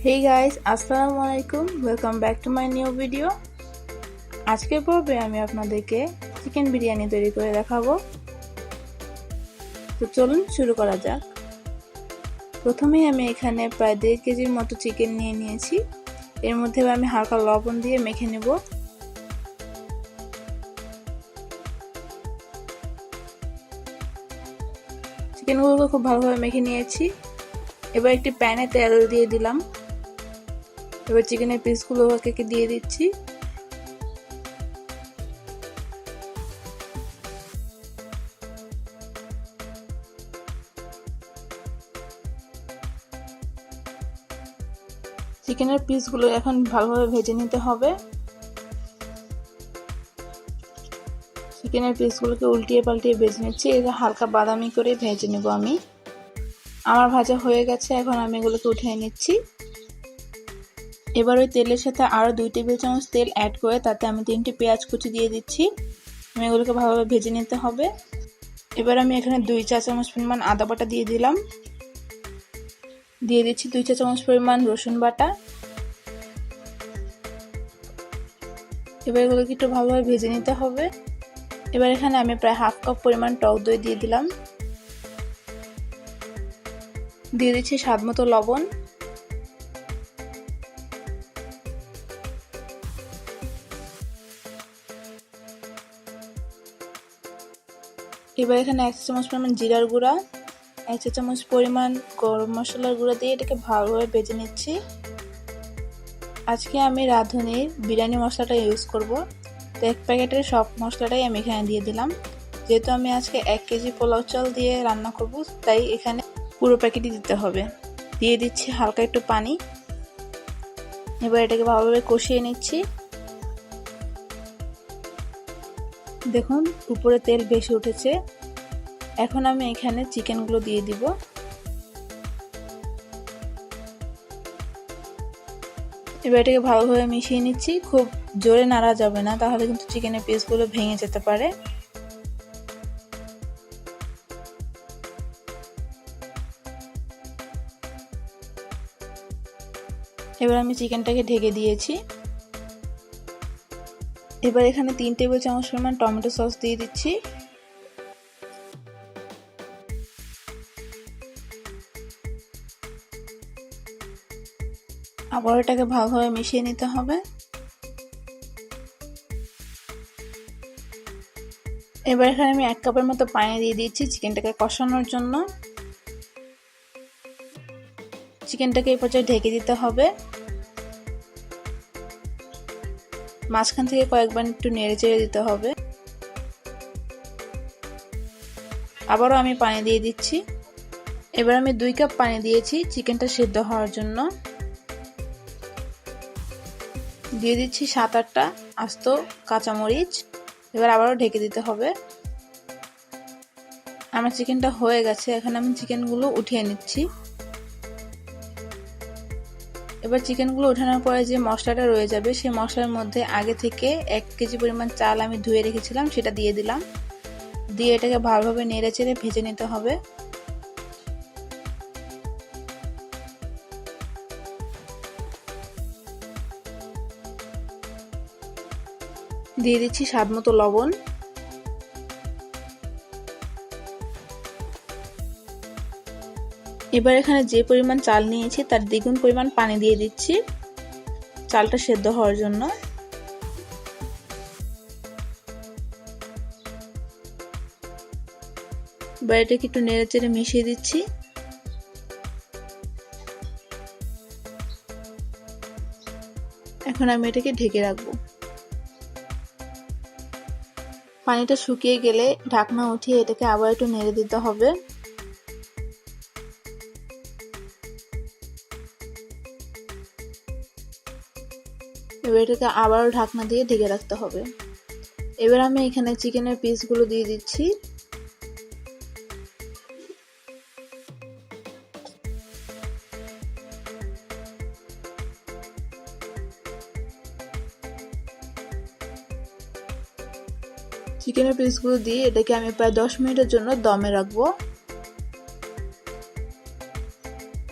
Hey guys, আসসালামু আলাইকুম, welcome back to my new video. আজকের পর্বে আমি আপনাদেরকে চিকেন বিরিয়ানি তৈরি করে দেখাবো। তো চলুন শুরু করা যাক। প্রথমেই আমি এখানে প্রায় 1.5 কেজির মতো চিকেন নিয়ে নিয়েছি। এর মধ্যে আমি হালকা লবণ দিয়ে মেখে নেব। চিকেনগুলোকে খুব ভালোভাবে মেখে নিয়েছি। এবার একটি প্যানে তেল দিয়ে দিলাম। এবার চিকেনের পিসগুলো একে দিয়ে দিচ্ছি। চিকেনের পিসগুলো এখন ভালোভাবে ভেজে নিতে হবে। চিকেনের পিসগুলোকে উল্টিয়ে পাল্টিয়ে ভেজে নিচ্ছি। এটা হালকা বাদামি করে ভেজে নেব আমি। আমার ভাজা হয়ে গেছে, এখন আমি এগুলোকে উঠিয়ে নিচ্ছি। এবার ওই তেলের সাথে আরও 2 টেবিল চামচ তেল অ্যাড করে তাতে আমি 3টি পেঁয়াজ কুচি দিয়ে দিচ্ছি। আমি এগুলোকে ভালোভাবে ভেজে নিতে হবে। এবার আমি এখানে 2 চা চামচ পরিমাণ আদা বাটা দিয়ে দিলাম। দিয়ে দিচ্ছি 2 চা চামচ পরিমাণ রসুন বাটা। এবার এগুলোকে একটু ভালোভাবে ভেজে নিতে হবে। এবার এখানে আমি প্রায় হাফ কাপ পরিমাণ টক দই দিয়ে দিলাম। দিয়ে দিচ্ছি স্বাদ মতো লবণ। এবার এখানে 1 চা চামচ পরিমাণ জিরার গুঁড়া, 1 চা চামচ পরিমাণ গরম মশলার গুঁড়া দিয়ে এটাকে ভালোভাবে ভেজে নিচ্ছি। আজকে আমি রাঁধুনির বিরিয়ানি মশলাটা ইউজ করব। তো 1 প্যাকেটের সব মশলাটাই আমি এখানে দিয়ে দিলাম। যেহেতু আমি আজকে 1 কেজি পোলাও চাল দিয়ে রান্না করব, তাই এখানে পুরো প্যাকেটই দিতে হবে। দিয়ে দিচ্ছি হালকা একটু পানি। এবার এটাকে ভালোভাবে কষিয়ে নিচ্ছি। দেখুন উপরে তেল বেশি উঠেছে। এখন আমি এখানে চিকেনগুলো দিয়ে দিব। এবার এটাকে ভালোভাবে মিশিয়ে নিচ্ছি। খুব জোরে নাড়া যাবে না, তাহলে কিন্তু চিকেনের পিসগুলো ভেঙে যেতে পারে। এবার আমি চিকেনটাকে ঢেকে দিয়েছি। এবার এখানে 3 টেবিল চামচ পরিমাণ টমেটো সস দিয়ে দিচ্ছি। আবার এটাকে ভালোভাবে মিশিয়ে নিতে হবে। এবার এখানে আমি 1 কাপের মতো পানি দিয়ে দিচ্ছি চিকেনটাকে কষানোর জন্য। চিকেনটাকে এই পর্যায়ে ঢেকে দিতে হবে। মাঝখান থেকে কয়েকবার একটু নেড়ে চেড়ে দিতে হবে। আবারও আমি পানি দিয়ে দিচ্ছি। এবার আমি 2 কাপ পানি দিয়েছি চিকেনটা সিদ্ধ হওয়ার জন্য। দিয়ে দিচ্ছি 7-8টা আস্ত কাঁচামরিচ। এবার আবারও ঢেকে দিতে হবে। আমার চিকেনটা হয়ে গেছে, এখন আমি চিকেনগুলো উঠিয়ে নিচ্ছি। এবার চিকেনগুলো ওঠানোর পরে যে মশলাটা রয়ে যাবে, সেই মশলার মধ্যে আগে থেকে 1 কেজি পরিমাণ চাল আমি ধুয়ে রেখেছিলাম, সেটা দিয়ে দিলাম। দিয়ে এটাকে ভালোভাবে নেড়ে চেড়ে ভেজে নিতে হবে। দিয়ে দিচ্ছি স্বাদ মতো লবণ। এবার এখানে যে পরিমাণ চাল নিয়েছি তার দ্বিগুণ পরিমাণ পানি দিয়ে দিচ্ছি চালটা সেদ্ধ হওয়ার জন্য। এবার এটাকে একটু নেড়ে চেড়ে মিশিয়ে দিচ্ছি। এখন আমি এটাকে ঢেকে রাখবো। পানিটা শুকিয়ে গেলে ঢাকনা উঠিয়ে এটাকে আবার একটু নেড়ে দিতে হবে। এবার এটাকে আবারও ঢাকনা দিয়ে ঢেকে রাখতে হবে। এবার আমি এখানে চিকেনের পিসগুলো দিয়ে দিচ্ছি। চিকেনের পিসগুলো দিয়ে এটাকে আমি প্রায় 10 মিনিটের জন্য দমে রাখবো।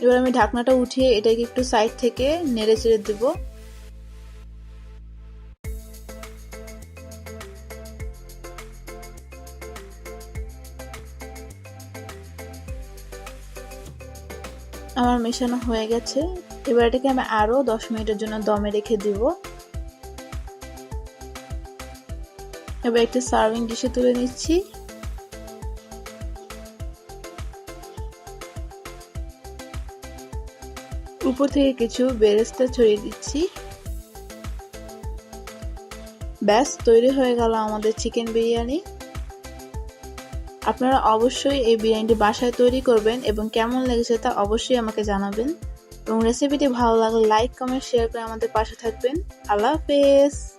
এবার আমি ঢাকনাটা উঠিয়ে এটাকে একটু সাইড থেকে নেড়ে চেড়ে দেবো। আমার মেশানো হয়ে গেছে। এবার এটাকে আমি আরো 10 মিনিটের জন্য দমে রেখে দিব। এবার একটা সার্ভিং ডিশে তুলে নিচ্ছি। উপর থেকে কিছু বেরেস্তা ছড়িয়ে দিচ্ছি। ব্যাস তৈরি হয়ে গেল আমাদের চিকেন বিরিয়ানি। আপনারা অবশ্যই এই বিরিয়ানিটি বাসায় তৈরি করবেন এবং কেমন লেগেছে তা অবশ্যই আমাকে জানাবেন এবং রেসিপিটি ভালো লাগলে লাইক কমেন্ট শেয়ার করে আমাদের পাশে থাকবেন। আল্লাহ হাফেজ।